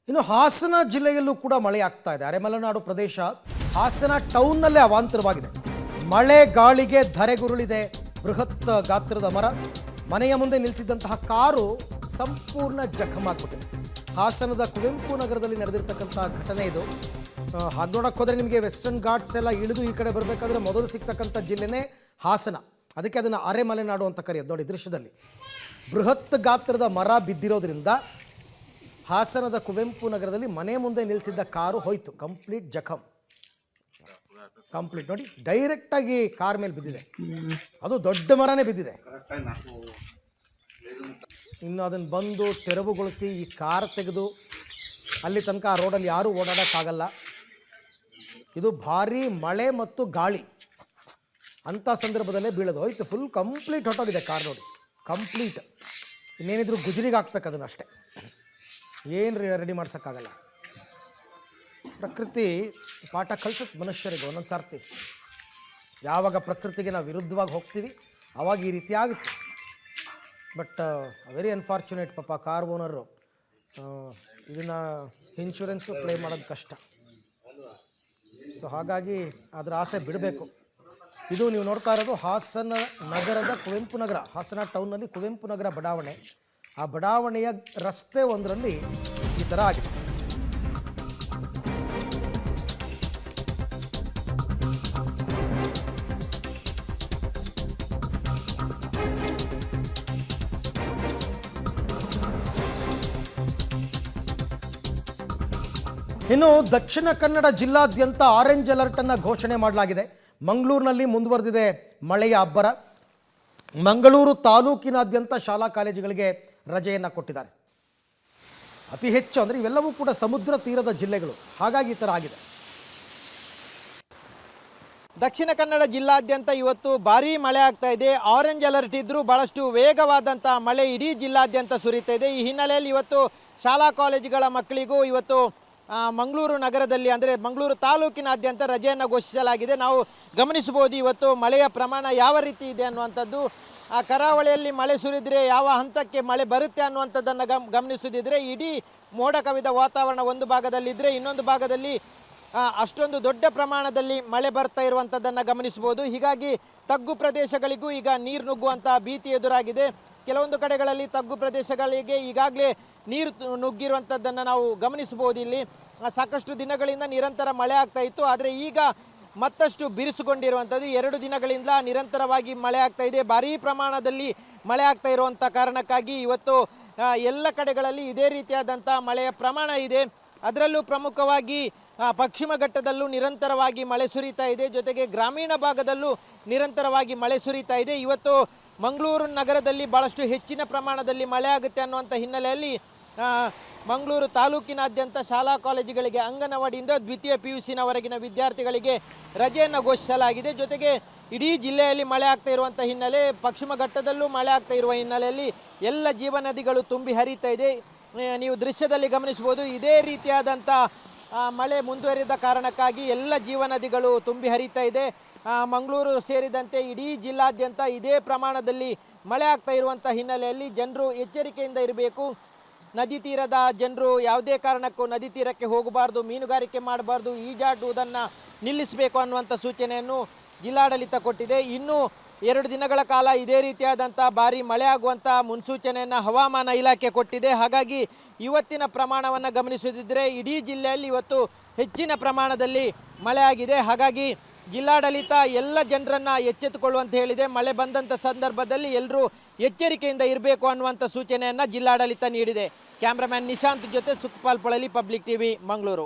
ಇನ್ನು ಹಾಸನ ಜಿಲ್ಲೆಯಲ್ಲೂ ಕೂಡ ಮಳೆ ಆಗ್ತಾ ಇದೆ. ಅರೆಮಲೆನಾಡು ಪ್ರದೇಶ ಹಾಸನ ಟೌನ್ನಲ್ಲೇ ಅವಾಂತರವಾಗಿದೆ. ಮಳೆ ಗಾಳಿಗೆ ಧರೆಗುರುಳಿದೆ ಬೃಹತ್ ಗಾತ್ರದ ಮರ. ಮನೆಯ ಮುಂದೆ ನಿಲ್ಲಿಸಿದ್ದಂತಹ ಕಾರು ಸಂಪೂರ್ಣ ಜಖಮಾಗ್ಬಿಟ್ಟಿದೆ. ಹಾಸನದ ಕುವೆಂಪು ನಗರದಲ್ಲಿ ನಡೆದಿರ್ತಕ್ಕಂಥ ಘಟನೆ ಇದು. ಹಾಗೆ ನೋಡಕ್ಕೆ ಹೋದರೆ ನಿಮಗೆ ವೆಸ್ಟರ್ನ್ ಘಾಟ್ಸ್ ಎಲ್ಲ ಇಳಿದು ಈ ಕಡೆ ಬರಬೇಕಾದ್ರೆ ಮೊದಲು ಸಿಗ್ತಕ್ಕಂಥ ಜಿಲ್ಲೆನೇ ಹಾಸನ. ಅದಕ್ಕೆ ಅದನ್ನು ಅರೆಮಲೆನಾಡು ಅಂತ ಕರೆಯೋದು. ನೋಡಿ ದೃಶ್ಯದಲ್ಲಿ ಬೃಹತ್ ಗಾತ್ರದ ಮರ ಬಿದ್ದಿರೋದ್ರಿಂದ ಹಾಸನದ ಕುವೆಂಪು ನಗರದಲ್ಲಿ ಮನೆ ಮುಂದೆ ನಿಲ್ಲಿಸಿದ್ದ ಕಾರು ಹೋಯ್ತು, ಕಂಪ್ಲೀಟ್ ಜಖಮ್, ಕಂಪ್ಲೀಟ್. ನೋಡಿ ಡೈರೆಕ್ಟಾಗಿ ಕಾರ್ ಮೇಲೆ ಬಿದ್ದಿದೆ, ಅದು ದೊಡ್ಡ ಮರನೇ ಬಿದ್ದಿದೆ. ಇನ್ನು ಅದನ್ನು ಬಂದು ತೆರವುಗೊಳಿಸಿ ಈ ಕಾರ್ ತೆಗೆದು ಅಲ್ಲಿ ತನಕ ಆ ರೋಡಲ್ಲಿ ಯಾರೂ ಓಡಾಡೋಕ್ಕಾಗಲ್ಲ. ಇದು ಭಾರೀ ಮಳೆ ಮತ್ತು ಗಾಳಿ ಅಂಥ ಸಂದರ್ಭದಲ್ಲೇ ಬೀಳೋದು. ಹೋಯ್ತು, ಫುಲ್ ಕಂಪ್ಲೀಟ್ ಹೊಟ್ಟೋಗಿದೆ ಕಾರ್. ನೋಡಿ ಕಂಪ್ಲೀಟ್, ಇನ್ನೇನಿದ್ರು ಗುಜರಿಗೆ ಹಾಕ್ಬೇಕು ಅದನ್ನು ಅಷ್ಟೇ, ಏನು ರೆಡಿ ಮಾಡ್ಸೋಕ್ಕಾಗಲ್ಲ. ಪ್ರಕೃತಿ ಪಾಠ ಕಲಿಸುತ್ತೆ ಮನುಷ್ಯರಿಗೆ ಒಂದೊಂದು ಸರ್ತಿ. ಯಾವಾಗ ಪ್ರಕೃತಿಗೆ ನಾವು ವಿರುದ್ಧವಾಗಿ ಹೋಗ್ತೀವಿ ಆವಾಗ ಈ ರೀತಿ ಆಗುತ್ತೆ. ಬಟ್ ವೆರಿ ಅನ್ಫಾರ್ಚುನೇಟ್ ಪಾಪ ಕಾರ್ ಓನರು. ಇದನ್ನು ಇನ್ಶೂರೆನ್ಸು ಕ್ಲೇಮ್ ಮಾಡೋದು ಕಷ್ಟ. ಸೊ ಹಾಗಾಗಿ ಅದರ ಆಸೆ ಬಿಡಬೇಕು. ಇದು ನೀವು ನೋಡ್ತಾ ಇರೋದು ಹಾಸನ ನಗರದ ಕುವೆಂಪು ನಗರ, ಹಾಸನ ಟೌನ್ನಲ್ಲಿ ಕುವೆಂಪು ನಗರ ಬಡಾವಣೆ. ಆ ಬಡಾವಣೆಯ ರಸ್ತೆ ಒಂದರಲ್ಲಿ ಈ ಥರ ಆಗಿದೆ. ಇನ್ನು ದಕ್ಷಿಣ ಕನ್ನಡ ಜಿಲ್ಲಾದ್ಯಂತ ಆರೆಂಜ್ ಅಲರ್ಟ್ ಅನ್ನು ಘೋಷಣೆ ಮಾಡಲಾಗಿದೆ. ಮಂಗಳೂರಿನಲ್ಲಿ ಮುಂದುವರೆದಿದೆ ಮಳೆಯ ಅಬ್ಬರ. ಮಂಗಳೂರು ತಾಲೂಕಿನಾದ್ಯಂತ ಶಾಲಾ ಕಾಲೇಜುಗಳಿಗೆ ರಜೆಯನ್ನು ಕೊಟ್ಟಿದ್ದಾರೆ. ಅತಿ ಹೆಚ್ಚು ಅಂದರೆ ಇವೆಲ್ಲವೂ ಕೂಡ ಸಮುದ್ರ ತೀರದ ಜಿಲ್ಲೆಗಳು, ಹಾಗಾಗಿ ಈ ಥರ ಆಗಿದೆ. ದಕ್ಷಿಣ ಕನ್ನಡ ಜಿಲ್ಲಾದ್ಯಂತ ಇವತ್ತು ಭಾರೀ ಮಳೆ ಆಗ್ತಾ ಇದೆ. ಆರೆಂಜ್ ಅಲರ್ಟ್ ಇದ್ದರೂ ಭಾಳಷ್ಟು ವೇಗವಾದಂಥ ಮಳೆ ಇಡೀ ಜಿಲ್ಲಾದ್ಯಂತ ಸುರಿತಾ ಇದೆ. ಈ ಹಿನ್ನೆಲೆಯಲ್ಲಿ ಇವತ್ತು ಶಾಲಾ ಕಾಲೇಜುಗಳ ಮಕ್ಕಳಿಗೂ ಇವತ್ತು ಮಂಗಳೂರು ನಗರದಲ್ಲಿ ಅಂದರೆ ಮಂಗಳೂರು ತಾಲೂಕಿನಾದ್ಯಂತ ರಜೆಯನ್ನು ಘೋಷಿಸಲಾಗಿದೆ. ನಾವು ಗಮನಿಸಬಹುದು ಇವತ್ತು ಮಳೆಯ ಪ್ರಮಾಣ ಯಾವ ರೀತಿ ಇದೆ ಅನ್ನುವಂಥದ್ದು. ಕರಾವಳಿಯಲ್ಲಿ ಮಳೆ ಸುರಿದರೆ ಯಾವ ಹಂತಕ್ಕೆ ಮಳೆ ಬರುತ್ತೆ ಅನ್ನುವಂಥದ್ದನ್ನು ಗಮನಿಸದಿದ್ದರೆ ಇಡೀ ಮೋಡ ಕವಿದ ವಾತಾವರಣ ಒಂದು ಭಾಗದಲ್ಲಿದ್ದರೆ ಇನ್ನೊಂದು ಭಾಗದಲ್ಲಿ ಅಷ್ಟೊಂದು ದೊಡ್ಡ ಪ್ರಮಾಣದಲ್ಲಿ ಮಳೆ ಬರ್ತಾ ಇರುವಂಥದ್ದನ್ನು ಗಮನಿಸ್ಬೋದು. ಹೀಗಾಗಿ ತಗ್ಗು ಪ್ರದೇಶಗಳಿಗೂ ಈಗ ನೀರು ನುಗ್ಗುವಂಥ ಭೀತಿ ಎದುರಾಗಿದೆ. ಕೆಲವೊಂದು ಕಡೆಗಳಲ್ಲಿ ತಗ್ಗು ಪ್ರದೇಶಗಳಿಗೆ ಈಗಾಗಲೇ ನೀರು ನುಗ್ಗಿರುವಂಥದ್ದನ್ನು ನಾವು ಗಮನಿಸಬಹುದು. ಇಲ್ಲಿ ಸಾಕಷ್ಟು ದಿನಗಳಿಂದ ನಿರಂತರ ಮಳೆ ಆಗ್ತಾ ಇತ್ತು, ಆದರೆ ಈಗ ಮತ್ತಷ್ಟು ಬಿರುಸುಗೊಂಡಿರುವಂಥದ್ದು. 2 ದಿನಗಳಿಂದ ನಿರಂತರವಾಗಿ ಮಳೆ ಆಗ್ತಾ ಇದೆ. ಭಾರೀ ಪ್ರಮಾಣದಲ್ಲಿ ಮಳೆ ಆಗ್ತಾ ಇರುವಂಥ ಕಾರಣಕ್ಕಾಗಿ ಇವತ್ತು ಎಲ್ಲ ಕಡೆಗಳಲ್ಲಿ ಇದೇ ರೀತಿಯಾದಂಥ ಮಳೆಯ ಪ್ರಮಾಣ ಇದೆ. ಅದರಲ್ಲೂ ಪ್ರಮುಖವಾಗಿ ಪಶ್ಚಿಮ ಘಟ್ಟದಲ್ಲೂ ನಿರಂತರವಾಗಿ ಮಳೆ ಸುರಿತಾ ಇದೆ, ಜೊತೆಗೆ ಗ್ರಾಮೀಣ ಭಾಗದಲ್ಲೂ ನಿರಂತರವಾಗಿ ಮಳೆ ಸುರಿತಾ ಇದೆ. ಇವತ್ತು ಮಂಗಳೂರು ನಗರದಲ್ಲಿ ಭಾಳಷ್ಟು ಹೆಚ್ಚಿನ ಪ್ರಮಾಣದಲ್ಲಿ ಮಳೆ ಆಗುತ್ತೆ ಅನ್ನುವಂಥ ಹಿನ್ನೆಲೆಯಲ್ಲಿ ಮಂಗಳೂರು ತಾಲೂಕಿನಾದ್ಯಂತ ಶಾಲಾ ಕಾಲೇಜುಗಳಿಗೆ ಅಂಗನವಾಡಿಯಿಂದ ದ್ವಿತೀಯ PUCನವರೆಗಿನ ವಿದ್ಯಾರ್ಥಿಗಳಿಗೆ ರಜೆಯನ್ನು ಘೋಷಿಸಲಾಗಿದೆ. ಜೊತೆಗೆ ಇಡೀ ಜಿಲ್ಲೆಯಲ್ಲಿ ಮಳೆ ಆಗ್ತಾ ಇರುವಂಥ ಹಿನ್ನೆಲೆ, ಪಶ್ಚಿಮ ಘಟ್ಟದಲ್ಲೂ ಮಳೆ ಆಗ್ತಾ ಇರುವ ಹಿನ್ನೆಲೆಯಲ್ಲಿ ಎಲ್ಲ ಜೀವನದಿಗಳು ತುಂಬಿ ಹರಿತಾ ಇದೆ. ನೀವು ದೃಶ್ಯದಲ್ಲಿ ಗಮನಿಸ್ಬೋದು, ಇದೇ ರೀತಿಯಾದಂಥ ಮಳೆ ಮುಂದುವರಿದ ಕಾರಣಕ್ಕಾಗಿ ಎಲ್ಲ ಜೀವನದಿಗಳು ತುಂಬಿ ಹರಿತಾ ಇದೆ. ಮಂಗಳೂರು ಸೇರಿದಂತೆ ಇಡೀ ಜಿಲ್ಲಾದ್ಯಂತ ಇದೇ ಪ್ರಮಾಣದಲ್ಲಿ ಮಳೆ ಆಗ್ತಾ ಇರುವಂಥ ಹಿನ್ನೆಲೆಯಲ್ಲಿ ಜನರು ಎಚ್ಚರಿಕೆಯಿಂದ ಇರಬೇಕು. ನದಿ ತೀರದ ಜನರು ಯಾವುದೇ ಕಾರಣಕ್ಕೂ ನದಿ ತೀರಕ್ಕೆ ಹೋಗಬಾರ್ದು, ಮೀನುಗಾರಿಕೆ ಮಾಡಬಾರ್ದು, ಈಜಾಡುವುದನ್ನು ನಿಲ್ಲಿಸಬೇಕು ಅನ್ನುವಂಥ ಸೂಚನೆಯನ್ನು ಜಿಲ್ಲಾಡಳಿತ ಕೊಟ್ಟಿದೆ. ಇನ್ನೂ 2 ದಿನಗಳ ಕಾಲ ಇದೇ ರೀತಿಯಾದಂಥ ಭಾರೀ ಮಳೆ ಆಗುವಂಥ ಮುನ್ಸೂಚನೆಯನ್ನು ಹವಾಮಾನ ಇಲಾಖೆ ಕೊಟ್ಟಿದೆ. ಹಾಗಾಗಿ ಇವತ್ತಿನ ಪ್ರಮಾಣವನ್ನು ಗಮನಿಸದಿದ್ದರೆ ಇಡೀ ಜಿಲ್ಲೆಯಲ್ಲಿ ಇವತ್ತು ಹೆಚ್ಚಿನ ಪ್ರಮಾಣದಲ್ಲಿ ಮಳೆ ಆಗಿದೆ. ಹಾಗಾಗಿ ಜಿಲ್ಲಾಡಳಿತ ಎಲ್ಲ ಜನರನ್ನು ಎಚ್ಚೆತ್ತುಕೊಳ್ಳುವಂತ ಹೇಳಿದೆ. ಮಳೆ ಬಂದಂಥ ಸಂದರ್ಭದಲ್ಲಿ ಎಲ್ಲರೂ ಎಚ್ಚರಿಕೆಯಿಂದ ಇರಬೇಕು ಅನ್ನುವಂಥ ಸೂಚನೆಯನ್ನು ಜಿಲ್ಲಾಡಳಿತ ನೀಡಿದೆ. ಕ್ಯಾಮ್ರಾಮ್ಯಾನ್ ನಿಶಾಂತ್ ಜೊತೆ ಸುಖಪಾಲ್ ಪೊಳಲಿ, ಪಬ್ಲಿಕ್ ಟಿವಿ, ಮಂಗಳೂರು.